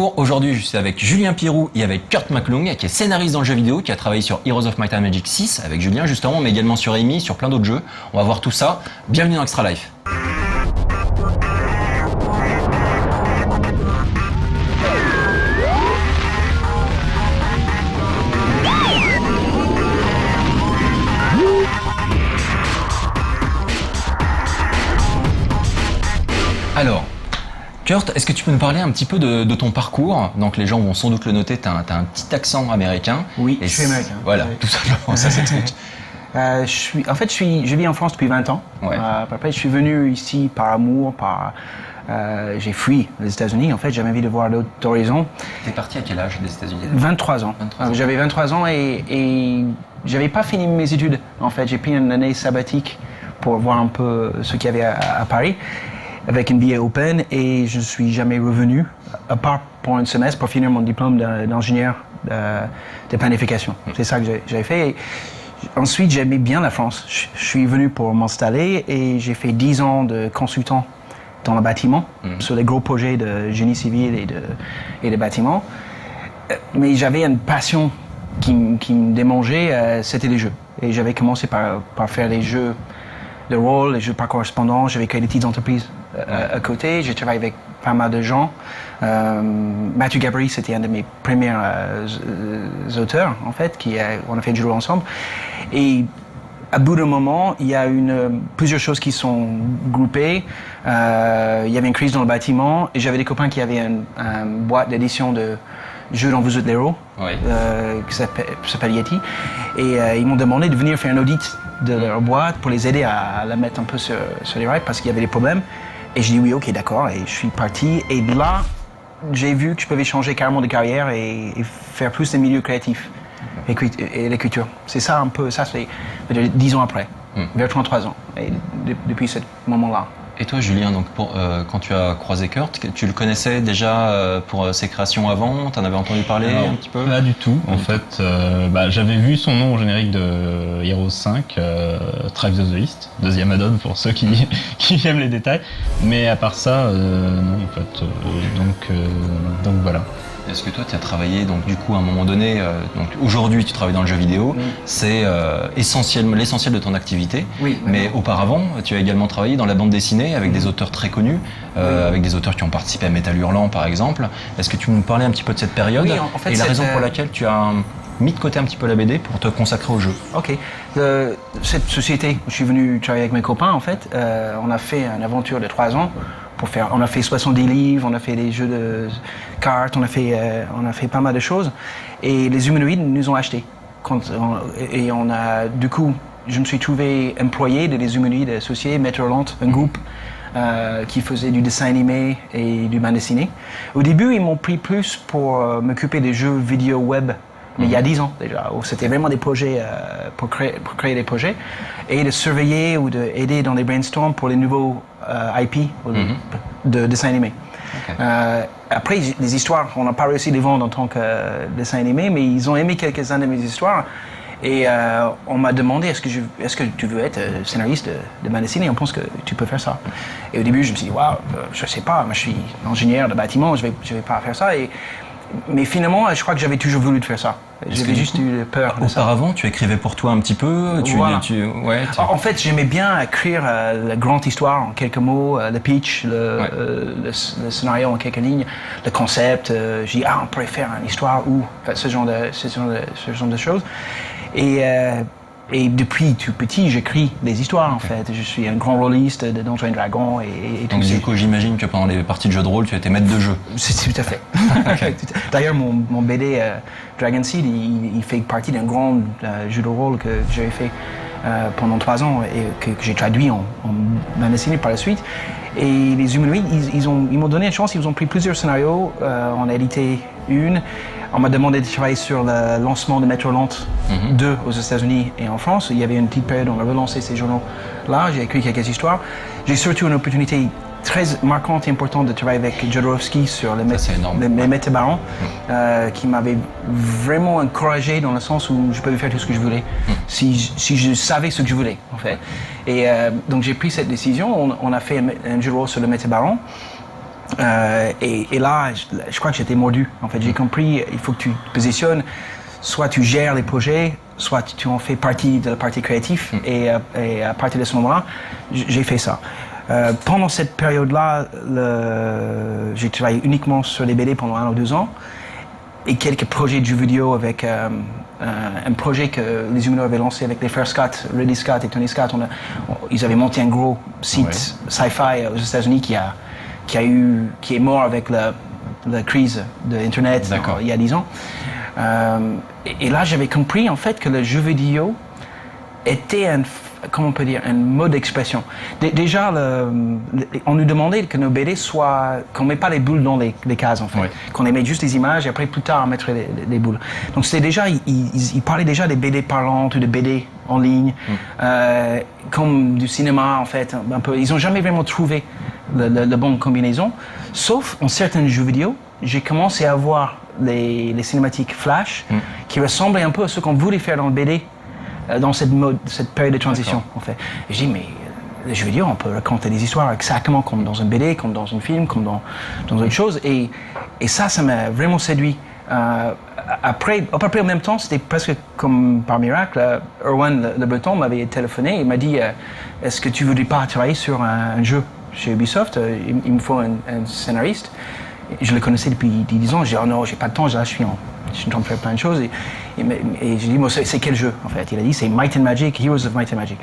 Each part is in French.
Bonjour, aujourd'hui je suis avec Julien Pirou et avec Kurt McClung qui est scénariste dans le jeu vidéo, qui a travaillé sur Heroes of Might and Magic 6 avec Julien justement, mais également sur Amy, sur plein d'autres jeux. On va voir tout ça. Bienvenue dans Extra Life. Alors, Kurt, est-ce que tu peux nous parler un petit peu de ton parcours? Donc les gens vont sans doute le noter, tu as un petit accent américain. Oui, je suis américain. Voilà, tout simplement, ça s'explique. Je vis en France depuis 20 ans. Ouais. Après, je suis venu ici par amour, j'ai fui les États-Unis. En fait, j'avais envie de voir d'autres horizons. T'es parti à quel âge des États-Unis? 23 ans. 23 ans. J'avais 23 ans et j'avais pas fini mes études. En fait, j'ai pris une année sabbatique pour voir un peu ce qu'il y avait à Paris, avec une billet open, et je ne suis jamais revenu, à part pour un semestre, pour finir mon diplôme d'ingénieur de planification. C'est ça que j'avais fait. Et ensuite, j'aimais bien la France. Je suis venu pour m'installer et j'ai fait 10 ans de consultant dans le bâtiment, sur des gros projets de génie civil et de bâtiments. Mais j'avais une passion qui me démangeait, c'était les jeux. Et j'avais commencé par faire des jeux de rôle, les jeux par correspondance. J'avais créé des petites entreprises à côté. J'ai travaillé avec pas mal de gens. Mathieu Gabory, c'était un de mes premiers auteurs, en fait, on a fait un jeu ensemble. Et à bout d'un moment, il y a plusieurs choses qui sont groupées. Il y avait une crise dans le bâtiment et j'avais des copains qui avaient une boîte d'édition de jeux dont vous êtes l'héros, qui s'appelle Yeti. Et ils m'ont demandé de venir faire un audit de leur boîte pour les aider à la mettre un peu sur les rails parce qu'il y avait des problèmes. Et j'ai dit oui, ok, d'accord. Et je suis parti. Et là, j'ai vu que je pouvais changer carrément de carrière et faire plus de milieux créatifs et l'écriture. C'est ça un peu, ça c'est 10 ans après, vers 33 ans, et depuis ce moment-là. Et toi, Julien, donc quand tu as croisé Kurt, tu le connaissais déjà pour ses créations avant? T'en avais entendu parler un petit peu? Pas du tout. En fait, j'avais vu son nom au générique de Heroes 5, Tribes of the East, deuxième add-on pour ceux qui aiment les détails. Mais à part ça, non, en fait. Donc voilà. Est-ce que toi, tu as travaillé, donc du coup, à un moment donné, donc aujourd'hui, tu travailles dans le jeu vidéo, c'est l'essentiel de ton activité. Oui, mais auparavant, tu as également travaillé dans la bande dessinée avec des auteurs très connus, avec des auteurs qui ont participé à Métal Hurlant, par exemple. Est-ce que tu peux nous parler un petit peu de cette période en fait, et la raison pour laquelle tu as mis de côté un petit peu la BD pour te consacrer au jeu? Ok. Cette société où je suis venu travailler avec mes copains, en fait, on a fait une aventure de 3 ans. On a fait 70 livres, on a fait des jeux de cartes, on a fait pas mal de choses. Et les humanoïdes nous ont achetés. Du coup, je me suis trouvé employé des humanoïdes associés, Metro Hurlant, un groupe qui faisait du dessin animé et du bande dessinée. Au début, ils m'ont pris plus pour m'occuper des jeux vidéo web. Mais il y a 10 ans déjà, où c'était vraiment des projets pour créer des projets et de surveiller ou d'aider dans les brainstorms pour les nouveaux IP de dessin animé. Okay. Après, les histoires, on n'a pas réussi à les vendre en tant que dessin animé, mais ils ont aimé quelques-uns de mes histoires. Et on m'a demandé est-ce que tu veux être scénariste de bande dessinée? On pense que tu peux faire ça. Et au début, je me suis dit, waouh, je sais pas, moi je suis ingénieur de bâtiment, je vais pas faire ça. Mais finalement, je crois que j'avais toujours voulu faire ça. J'avais juste eu peur de ça. Auparavant, tu écrivais pour toi un petit peu? Voilà. En fait, j'aimais bien écrire la grande histoire en quelques mots, le pitch, le scénario en quelques lignes, le concept. J'ai dit, on pourrait faire une histoire ou ce genre de choses. Et depuis tout petit, j'écris des histoires, en fait. Je suis un grand rôliste de Donjons et Dragons et tout. Donc du coup, j'imagine que pendant les parties de jeux de rôle, tu étais maître de jeu. C'est tout à fait. Okay. D'ailleurs, mon BD Dragon Seed, il fait partie d'un grand jeu de rôle que j'avais fait pendant 3 ans et que j'ai traduit en bande dessinée par la suite. Et les humanoïdes, ils m'ont donné une chance, ils ont pris plusieurs scénarios, on a édité une. On m'a demandé de travailler sur le lancement de Metro Hurlant 2 aux États-Unis et en France. Il y avait une petite période où on a relancé ces journaux-là. J'ai écrit quelques histoires. J'ai surtout une opportunité très marquante et importante de travailler avec Jodorowsky sur les métabarons, qui m'avait vraiment encouragé dans le sens où je pouvais faire tout ce que je voulais, si je savais ce que je voulais, en fait. Et donc j'ai pris cette décision. On a fait un jeu de rôle sur le métabaron. Et là, je crois que j'étais mordu. En fait, j'ai compris, il faut que tu te positionnes, soit tu gères les projets, soit tu en fais partie de la partie créative. Et à partir de ce moment-là, j'ai fait ça. Pendant cette période-là, j'ai travaillé uniquement sur les BD pendant 1 ou 2 ans et quelques projets de jeux vidéo avec un projet que les Humanoids avaient lancé avec les frères Scott, Ridley Scott et Tony Scott. Ils avaient monté un gros site sci-fi aux États-Unis qui est mort avec la crise de Internet il y a 10 ans. Et là, j'avais compris en fait que le jeu vidéo était un mode d'expression. Déjà, on nous demandait que nos BD qu'on ne met pas les boules dans les cases, en fait. Qu'on les mette juste les images et après, plus tard, on mettrait les boules. Donc, c'était déjà, ils parlaient déjà des BD parlantes ou des BD en ligne, comme du cinéma, en fait, un peu. Ils n'ont jamais vraiment trouvé la bonne combinaison, sauf en certains jeux vidéo. J'ai commencé à voir les cinématiques flash qui ressemblaient un peu à ce qu'on voulait faire dans le BD. Dans cette période de transition, en fait. Et je dis, mais les jeux vidéo, on peut raconter des histoires exactement comme dans un BD, comme dans un film, comme dans autre chose. Et ça m'a vraiment séduit. Après, à peu près en même temps, c'était presque comme par miracle. Erwan Le Breton m'avait téléphoné et m'a dit, est-ce que tu ne voudrais pas travailler sur un jeu chez Ubisoft? Il me faut un scénariste. Et je le connaissais depuis 10 ans. J'ai dit, oh non, j'ai pas de temps, là, je suis en train de faire plein de choses. Et j'ai dit, c'est quel jeu, en fait? Il a dit, c'est Might and Magic, Heroes of Might and Magic.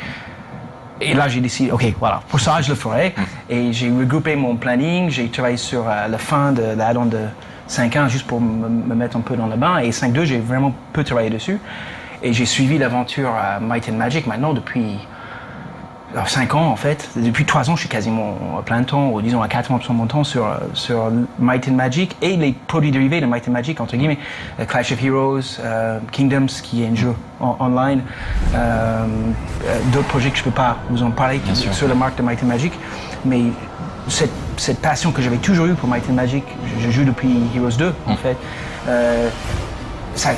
Et là, j'ai décidé, ok, voilà, pour ça, je le ferai. Et j'ai regroupé mon planning, j'ai travaillé sur la fin de l'add-on de 5.1 juste pour me mettre un peu dans le bain. Et 5.2, j'ai vraiment peu travaillé dessus. Et j'ai suivi l'aventure à Might and Magic maintenant depuis 5 ans, en fait. Depuis 3 ans, je suis quasiment à plein temps, ou disons à 80% de mon temps sur Might and Magic et les produits dérivés de Might and Magic, entre guillemets. Clash of Heroes, Kingdoms, qui est un jeu online, d'autres projets que je ne peux pas vous en parler sur la marque de Might and Magic. Mais cette passion que j'avais toujours eue pour Might and Magic, je joue depuis Heroes 2, en fait,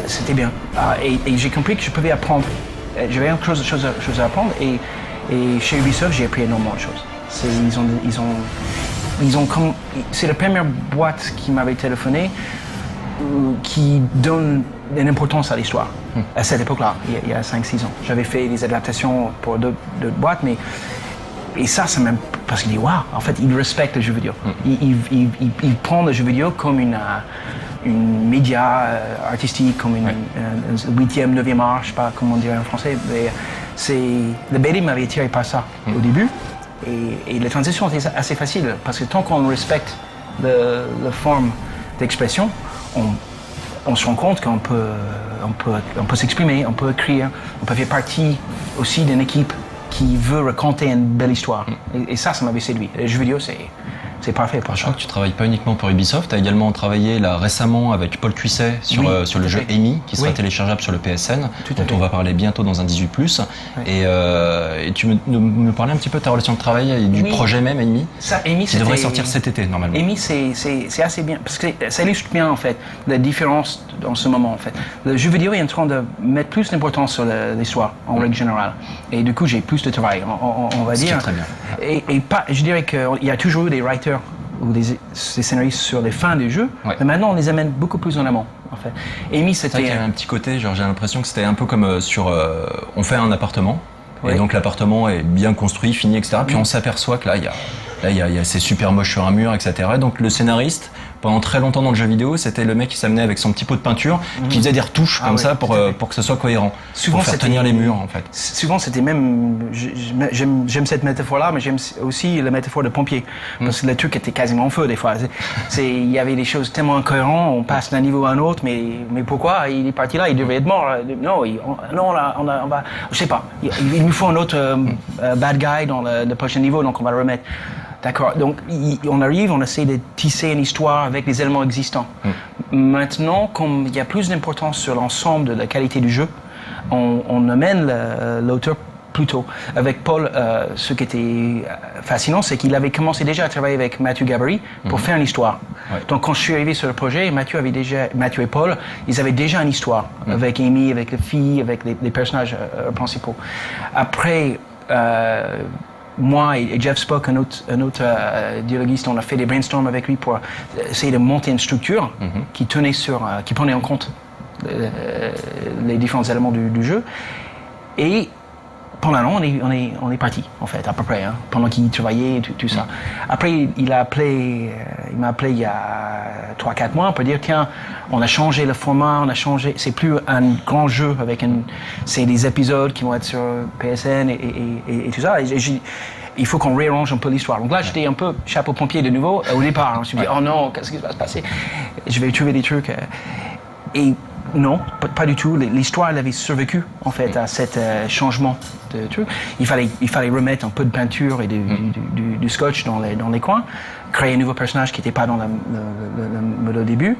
c'était bien. Et j'ai compris que je pouvais apprendre. J'avais encore chose à apprendre. Et chez Ubisoft, j'ai appris énormément de choses. C'est la première boîte qui m'avait téléphoné qui donne une importance à l'histoire. À cette époque-là, il y a 5-6 ans. J'avais fait des adaptations pour d'autres boîtes, et ça m'a... Parce qu'il dit, waouh, en fait, il respecte le jeu vidéo. Il prend le jeu vidéo comme une média artistique, comme une 8e, 9e art, je ne sais pas comment on dirait en français. Mais le BD m'avait attiré par ça au début. Et la transition était assez facile, parce que tant qu'on respecte la forme d'expression, on se rend compte qu'on peut s'exprimer, on peut écrire, on peut faire partie aussi d'une équipe qui veut raconter une belle histoire. Et ça m'avait séduit. Les jeux vidéo, c'est parfait pour ça. Je crois que tu travailles pas uniquement pour Ubisoft, tu as également travaillé là récemment avec Paul Cuisset sur le jeu Amy, qui sera téléchargeable sur le PSN, dont on va parler bientôt dans un 18+. Et tu me parlais un petit peu de ta relation de travail et du projet même Amy, qui devrait sortir cet été normalement. Amy, c'est assez bien, parce que ça illustre bien en fait la différence dans ce moment en fait. Le jeu vidéo est en train de mettre plus d'importance sur l'histoire en règle générale. Et du coup, j'ai plus de travail, on va dire. Très bien. Et je dirais qu'il y a toujours eu des writers ou des scénaristes sur les fins du jeu, mais maintenant on les amène beaucoup plus en amont. En fait. Amy, c'était... Il y avait un petit côté, genre, j'ai l'impression que c'était un peu comme on fait un appartement, et donc l'appartement est bien construit, fini, etc. Puis on s'aperçoit que là, il y a c'est super moche sur un mur, etc. Donc le scénariste, pendant très longtemps dans le jeu vidéo, c'était le mec qui s'amenait avec son petit pot de peinture, qui faisait des retouches comme ça pour que ce soit cohérent, souvent, pour faire tenir les murs en fait. Souvent c'était même, j'aime cette métaphore-là, mais j'aime aussi la métaphore de pompier, parce que le truc était quasiment en feu des fois. Il y avait des choses tellement incohérentes, on passe d'un niveau à un autre, mais pourquoi il est parti là, il devait être mort. Non, on va, je sais pas, il nous faut un autre bad guy dans le prochain niveau, donc on va le remettre. D'accord, donc on essaie de tisser une histoire avec les éléments existants. Maintenant, comme il y a plus d'importance sur l'ensemble de la qualité du jeu, on amène l'auteur plus tôt. Avec Paul, ce qui était fascinant, c'est qu'il avait commencé déjà à travailler avec Mathieu Gabory pour faire une histoire. Donc quand je suis arrivé sur le projet, Mathieu et Paul, ils avaient déjà une histoire avec Amy, avec les filles, avec les personnages principaux. Après, moi et Jeff Spock, un autre dialoguiste, on a fait des brainstorms avec lui pour essayer de monter une structure qui prenait en compte les différents éléments du jeu. Et pendant un an, on est parti, en fait, à peu près, hein, pendant qu'il travaillait, tout ça. Après, il m'a appelé il y a 3-4 mois pour dire, tiens, on a changé le format, c'est plus un grand jeu c'est des épisodes qui vont être sur PSN et tout ça. Il faut qu'on réarrange un peu l'histoire. Donc là, j'étais un peu chapeau pompier de nouveau au départ. Je me suis dit, oh non, qu'est-ce qui va se passer? Je vais trouver des trucs. Et non, pas du tout. L'histoire, elle avait survécu, en fait, à cet changement de truc. Il fallait remettre un peu de peinture et du scotch dans les coins, créer un nouveau personnage qui n'était pas dans le début.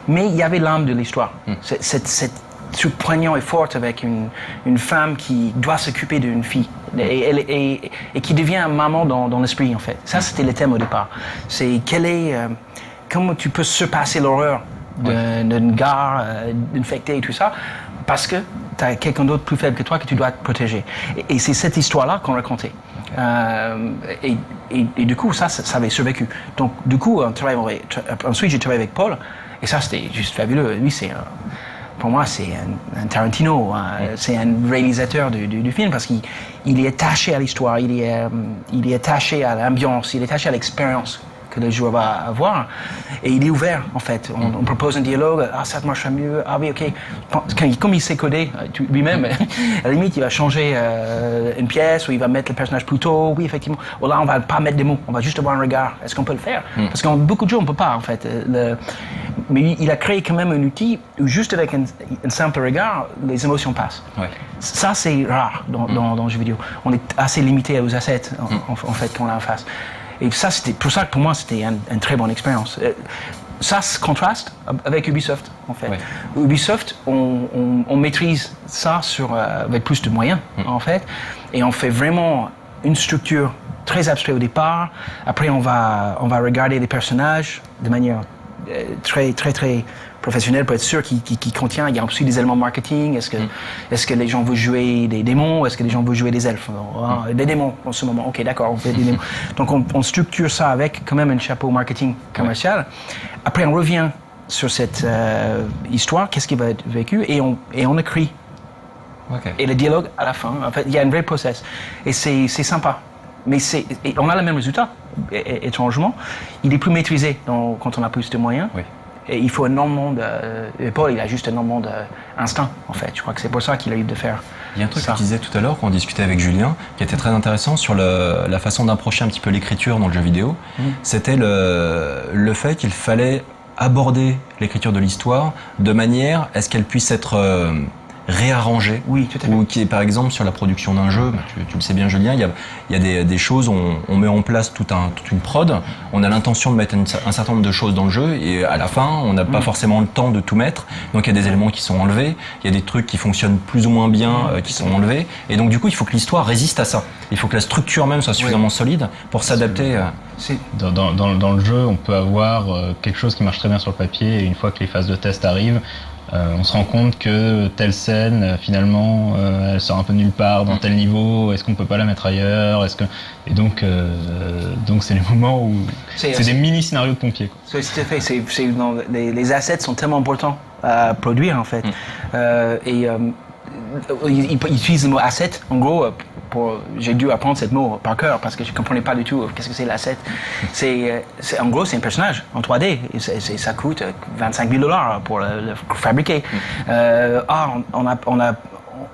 Mais il y avait l'âme de l'histoire. Cette truc poignant et forte avec une femme qui doit s'occuper d'une fille et qui devient maman dans l'esprit, en fait. Ça, c'était le thème au départ. C'est comment tu peux surpasser l'horreur d'une gare infectée et tout ça, parce que tu as quelqu'un d'autre plus faible que toi que tu dois te protéger. Et c'est cette histoire-là qu'on racontait. Et du coup, ça avait survécu. Donc, du coup, ensuite, j'ai travaillé avec Paul, et ça, c'était juste fabuleux. Lui, pour moi, c'est un Tarantino, c'est un réalisateur du film, parce qu'il est attaché à l'histoire, il est attaché à l'ambiance, il est attaché à l'expérience que le joueur va avoir, et il est ouvert, en fait. On propose un dialogue, ça te marchera mieux, oui, ok. Comme il sait coder lui-même, à la limite, il va changer une pièce, ou il va mettre le personnage plus tôt, oui, effectivement. Ou là, on va pas mettre des mots, on va juste avoir un regard. Est-ce qu'on peut le faire? Parce qu'en beaucoup de jeux, on peut pas, en fait. Mais il a créé quand même un outil où, juste avec un simple regard, les émotions passent. Ouais. Ça, c'est rare dans le jeu vidéo. On est assez limité aux assets, en fait, qu'on a en face. Et ça, c'était pour ça que pour moi, c'était une très bonne expérience. Ça se contraste avec Ubisoft, en fait. Ouais. Ubisoft, on maîtrise ça avec plus de moyens, en fait, et on fait vraiment une structure très abstraite au départ. Après, on va regarder les personnages de manière très, très, très professionnelle pour être sûr qu'il contient. Il y a aussi des éléments marketing. Est-ce que les gens veulent jouer des démons? Est-ce que les gens veulent jouer des elfes? Des démons en ce moment. Ok, d'accord, on fait des démons. Donc on structure ça avec quand même un chapeau marketing commercial. Après, on revient sur cette histoire, qu'est-ce qui va être vécu, et on écrit. Okay. Et le dialogue à la fin. En fait, il y a un vrai process. Et c'est sympa. Mais on a le même résultat, étrangement. Il est plus maîtrisé quand on a plus de moyens. Oui. Et il faut énormément Paul, il a juste énormément d'instinct, en fait. Je crois que c'est pour ça qu'il arrive de faire. Il y a un truc que tu disais tout à l'heure, quand on discutait avec Julien, qui était très intéressant sur la façon d'approcher un petit peu l'écriture dans le jeu vidéo. C'était le fait qu'il fallait aborder l'écriture de l'histoire de manière à ce qu'elle puisse être réarrangée. Oui, tout à fait. Ou qui est, par exemple, sur la production d'un jeu, tu le sais bien, Julien, il y a des choses, on met en place toute une prod, on a l'intention de mettre un certain nombre de choses dans le jeu, et à la fin, on n'a pas forcément le temps de tout mettre, donc il y a des éléments qui sont enlevés, il y a des trucs qui fonctionnent plus ou moins bien, qui sont enlevés, et donc du coup, il faut que l'histoire résiste à ça. Il faut que la structure même soit suffisamment solide pour s'adapter. Dans le jeu, on peut avoir quelque chose qui marche très bien sur le papier, et une fois que les phases de test arrivent, on se rend compte que telle scène, finalement, elle sort un peu de nulle part dans tel niveau. Est-ce qu'on peut pas la mettre ailleurs? Et donc c'est les moments où c'est des mini scénarios de pompiers. C'est tout à fait. Les assets sont tellement importants à produire, en fait. Ils utilisent le mot asset, en gros. J'ai dû apprendre ce mot par cœur parce que je ne comprenais pas du tout qu'est-ce que c'est l'asset. En gros, c'est un personnage en 3D. Ça coûte $25 000 pour le fabriquer.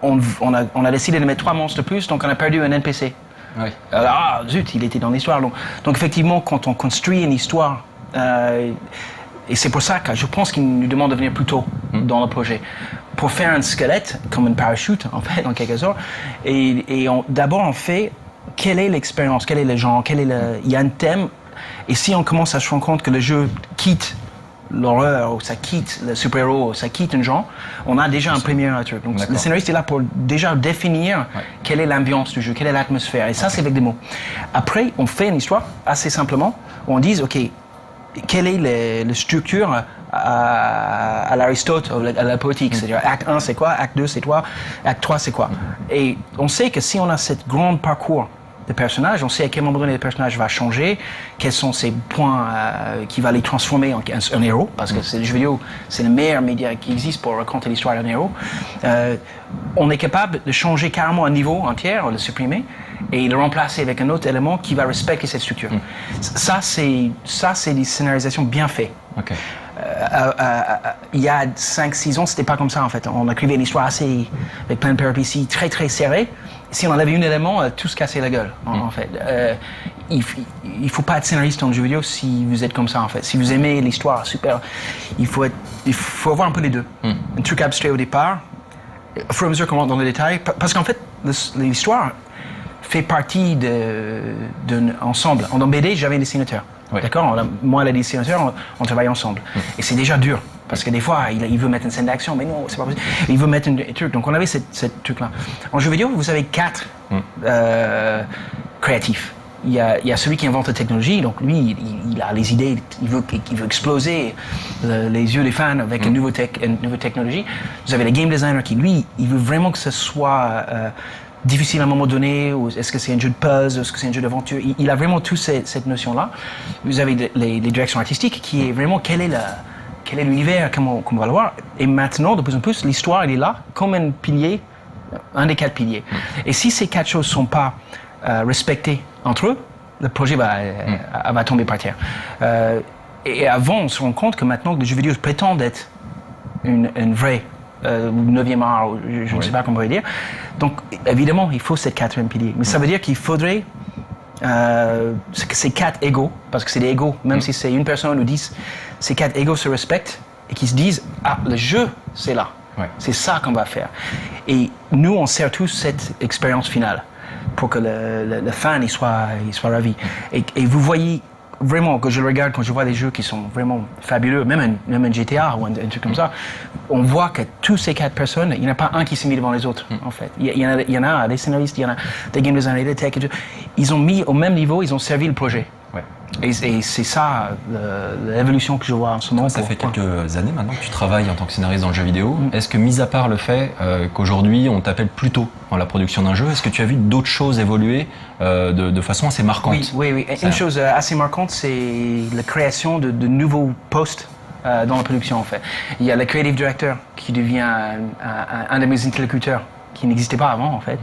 On a décidé de mettre 3 monstres de plus, donc on a perdu un NPC. Oui. Zut, il était dans l'histoire. Donc effectivement, quand on construit une histoire, et c'est pour ça que je pense qu'il nous demande de venir plus tôt dans le projet. Pour faire un squelette, comme un parachute, en fait, en quelque sorte. Et d'abord, on fait quelle est l'expérience, quel est le genre, il y a un thème. Et si on commence à se rendre compte que le jeu quitte l'horreur, ou ça quitte le super-héros, ou ça quitte un genre, on a déjà un premier truc. Donc le scénariste est là pour déjà définir quelle est l'ambiance du jeu, quelle est l'atmosphère. Et ça, c'est avec des mots. Après, on fait une histoire, assez simplement, où on dit, OK, quelle est la structure à l'Aristote, à la poétique, c'est-à-dire acte 1 c'est quoi, acte 2 c'est quoi, acte 3 c'est quoi. Et on sait que si on a cette grand parcours de personnages, on sait à quel moment donné le personnage va changer, quels sont ses points qui va les transformer en héros, parce que c'est le jeu vidéo, c'est le meilleur média qui existe pour raconter l'histoire d'un héros. On est capable de changer carrément un niveau entier, le supprimer, et le remplacer avec un autre élément qui va respecter cette structure. Ça, c'est des scénarisations bien faites. Okay. Il y a 5-6 ans, c'était pas comme ça en fait. On écrivait une histoire assez, avec plein de péripéties, très très serrées. Si on en avait un élément, tout se cassait la gueule en fait. Il faut pas être scénariste en jeu vidéo si vous êtes comme ça en fait. Si vous aimez l'histoire, super. Il faut avoir un peu les deux. Un truc abstrait au départ, au fur et à mesure qu'on rentre dans les détails, parce qu'en fait, l'histoire fait partie d'un ensemble. Dans BD, j'avais un dessinateur. Oui. D'accord. Moi et le dessinateur, on travaille ensemble. Et c'est déjà dur. Parce que des fois, il veut mettre une scène d'action, mais non, c'est pas possible. Il veut mettre un truc. Donc on avait cette truc-là. En jeu vidéo, vous avez 4 créatifs. Il y a celui qui invente la technologie, donc lui, il a les idées, il veut exploser les yeux des fans avec une nouvelle technologie. Vous avez le game designer qui, lui, il veut vraiment que ce soit difficile à un moment donné, ou est-ce que c'est un jeu de puzzle, est-ce que c'est un jeu d'aventure. Il a vraiment toute cette notion-là. Vous avez les directions artistiques qui est vraiment quel est l'univers, comment on va le voir. Et maintenant, de plus en plus, l'histoire, elle est là, comme un pilier, un des 4 piliers. Et si ces 4 choses ne sont pas respectées entre eux, le projet va tomber par terre. Et avant, on se rend compte que maintenant, les jeux vidéo prétendent être une vraie 9e art, je ne sais pas comment on va dire. Donc, évidemment, il faut cette 4e pilier. Mais ça veut dire qu'il faudrait ces 4 égos, parce que c'est des égos, même si c'est une personne ou 10, ces 4 égos se respectent et qui se disent « Ah, le jeu, c'est là. C'est ça qu'on va faire. » Et nous, on sert tous cette expérience finale pour que le fan il soit ravi. Et vous voyez vraiment, que je le regarde, quand je vois des jeux qui sont vraiment fabuleux, même un GTA ou un truc comme ça, on voit que tous ces 4 personnes, il n'y en a pas un qui s'est mis devant les autres, en fait. Il y en a des scénaristes, il y en a des game designers, des tech, ils ont mis au même niveau, ils ont servi le projet. Et c'est ça l'évolution que je vois en ce moment. Ça fait quelques années maintenant que tu travailles en tant que scénariste dans le jeu vidéo. Est-ce que, mis à part le fait qu'aujourd'hui on t'appelle plus tôt dans la production d'un jeu, est-ce que tu as vu d'autres choses évoluer de façon assez marquante? Oui. Une chose assez marquante, c'est la création de nouveaux postes dans la production en fait. Il y a le creative director qui devient un de mes interlocuteurs qui n'existait pas avant en fait.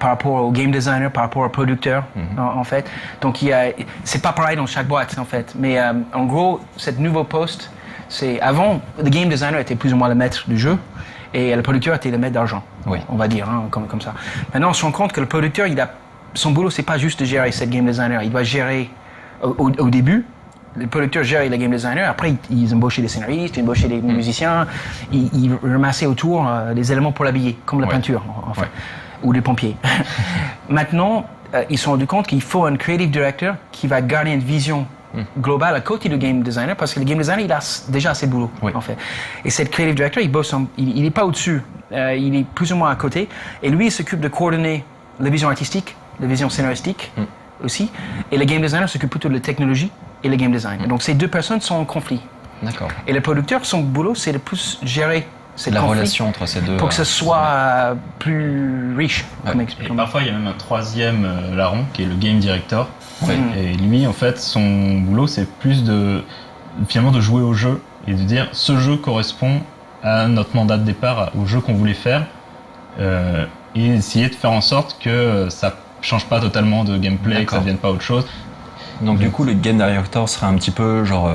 Par rapport au game designer, par rapport au producteur, en fait. Donc, c'est pas pareil dans chaque boîte, en fait. Mais en gros, cette nouveau poste, c'est avant, le game designer était plus ou moins le maître du jeu et le producteur était le maître d'argent, on va dire, comme ça. Maintenant, on se rend compte que le producteur, son boulot, c'est pas juste de gérer cette game designer. Il doit gérer, au début, le producteur gère le game designer, après ils embauchaient des scénaristes, ils embauchaient des musiciens, ils ramassaient autour des éléments pour l'habiller, comme la peinture, en fait. Ou les pompiers. Maintenant, ils se sont rendus compte qu'il faut un creative director qui va garder une vision globale à côté du game designer, parce que le game designer, il a déjà assez de boulot, en fait. Et cette creative director, il n'est pas au-dessus, il est plus ou moins à côté, et lui, il s'occupe de coordonner la vision artistique, la vision scénaristique aussi, et le game designer s'occupe plutôt de la technologie et le game design. Donc ces 2 personnes sont en conflit. D'accord. Et le producteur, son boulot, c'est de plus gérer la relation entre ces deux. Pour que ce soit plus riche. Et parfois, il y a même un 3e larron qui est le game director. Et lui, en fait, son boulot, c'est plus finalement de jouer au jeu et de dire ce jeu correspond à notre mandat de départ, au jeu qu'on voulait faire, et essayer de faire en sorte que ça change pas totalement de gameplay, que ça devienne pas autre chose. Donc du coup, le game director serait un petit peu genre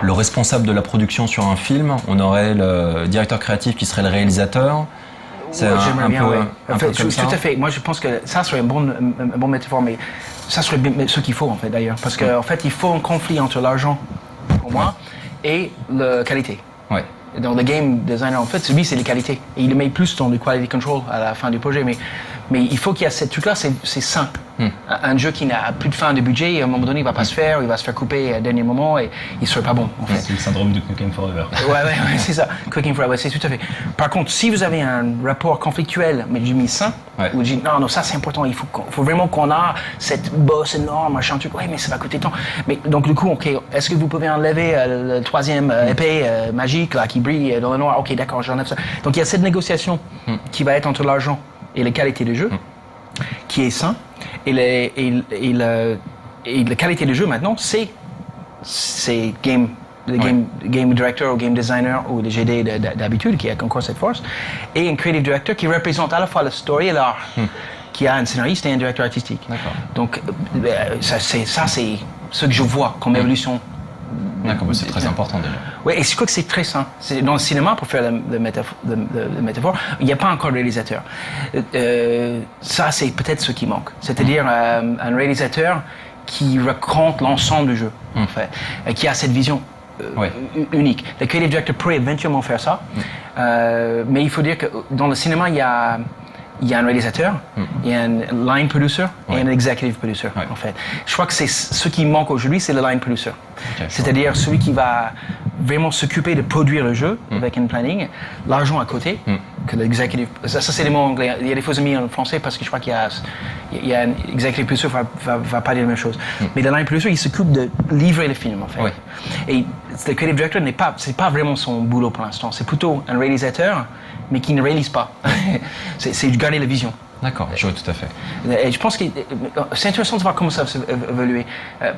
le responsable de la production sur un film. On aurait le directeur créatif qui serait le réalisateur. C'est j'aimerais bien, un peu comme ça. Tout à fait. Moi, je pense que ça serait un bon métaphore, mais ça serait ce qu'il faut en fait d'ailleurs, parce qu'en fait, il faut un conflit entre l'argent, pour moi, et la qualité. Dans le game designer, en fait, lui, c'est les qualités. Et il le met plus dans le quality control à la fin du projet. Mais Mais il faut qu'il y ait ce truc-là, c'est sain. Un jeu qui n'a plus de fin de budget, à un moment donné, il va pas se faire, il va se faire couper à dernier moment et il serait pas bon. En fait. C'est le syndrome du Cooking Forever. Ouais, c'est ça. Cooking Forever, c'est tout à fait. Par contre, si vous avez un rapport conflictuel, mais du sain, vous dites non, ça c'est important, il faut vraiment qu'on a cette bosse énorme, machin truc. Ouais, mais ça va coûter tant. Mais donc du coup, ok, est-ce que vous pouvez enlever le troisième épée magique là qui brille dans le noir? Ok, d'accord, j'enlève ça. Donc il y a cette négociation qui va être entre l'argent et la qualité du jeu, qui est sain. Et la qualité du jeu maintenant, c'est game director ou game designer ou le GD d'habitude qui a encore cette force, et un creative director qui représente à la fois la story et l'art, qui a un scénariste et un directeur artistique. Donc ça c'est ce que je vois comme évolution. D'accord, c'est très important déjà. Oui, et je crois que c'est très sain. Dans le cinéma, pour faire la métaphore, il n'y a pas encore de réalisateur. Ça, c'est peut-être ce qui manque. C'est-à-dire un réalisateur qui raconte l'ensemble du jeu, en fait, et qui a cette vision unique. Le creative director pourrait éventuellement faire ça, mais il faut dire que dans le cinéma, il y a un réalisateur, il y a un line producer et un executive producer, en fait. Je crois que c'est ce qui manque aujourd'hui, c'est le line producer. C'est-à-dire celui qui va vraiment s'occuper de produire le jeu avec un planning, l'argent à côté, que l'executive... Ça c'est des mots anglais. Il y a des faux amis en français parce que je crois qu'il y a un executive producer va pas dire la même chose. Mais le line producer, il s'occupe de livrer le film, en fait. Et le creative director, c'est pas vraiment son boulot pour l'instant. C'est plutôt un réalisateur, mais qui ne réalise pas. c'est garder la vision. D'accord, je vois tout à fait. Et je pense que c'est intéressant de voir comment ça va évoluer.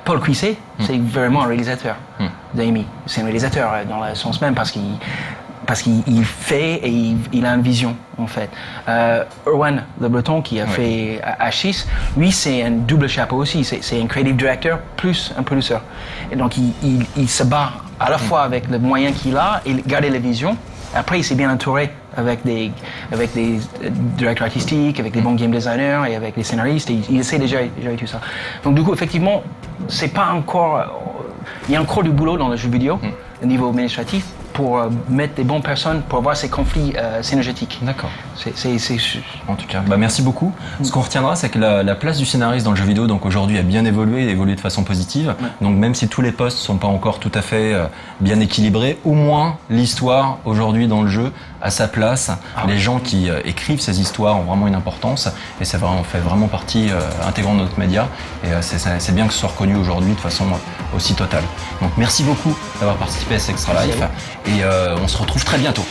Paul Cuisset, c'est vraiment un réalisateur d'Amy. C'est un réalisateur dans le sens même parce qu'il fait et il a une vision, en fait. Erwan Le Breton, qui a fait H6, lui, c'est un double chapeau aussi. C'est un creative director plus un producteur. Et donc, il se bat à la fois avec les moyens qu'il a et garder la vision. Après, il s'est bien entouré avec des directeurs artistiques, avec des bons game designers et avec des scénaristes. Et il essaie déjà de gérer tout ça. Donc, du coup, effectivement, c'est pas encore... Il y a encore du boulot dans le jeu vidéo, au niveau administratif, pour mettre des bonnes personnes, pour avoir ces conflits synergétiques. D'accord. En tout cas, merci beaucoup. Ce qu'on retiendra, c'est que la place du scénariste dans le jeu vidéo, donc aujourd'hui, a bien évolué de façon positive. Donc même si tous les postes sont pas encore tout à fait bien équilibrés, au moins l'histoire aujourd'hui dans le jeu a sa place. Les gens qui écrivent ces histoires ont vraiment une importance et ça fait vraiment partie intégrante de notre média. Et c'est bien que ce soit reconnu aujourd'hui de façon aussi totale. Donc merci beaucoup d'avoir participé à cet Extra Life et on se retrouve très bientôt.